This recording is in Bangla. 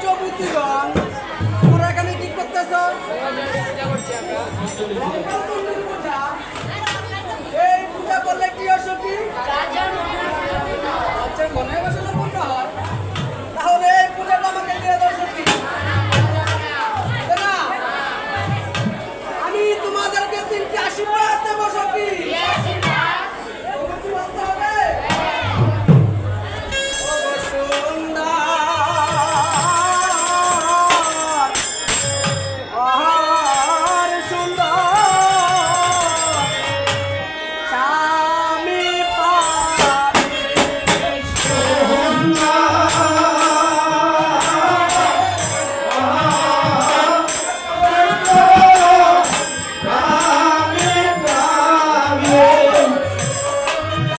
যুবতীগণ, তোমরা এখানে কি করতেছ? এই পূজা করলে কি অসুখী? আচ্ছা, মনে বসে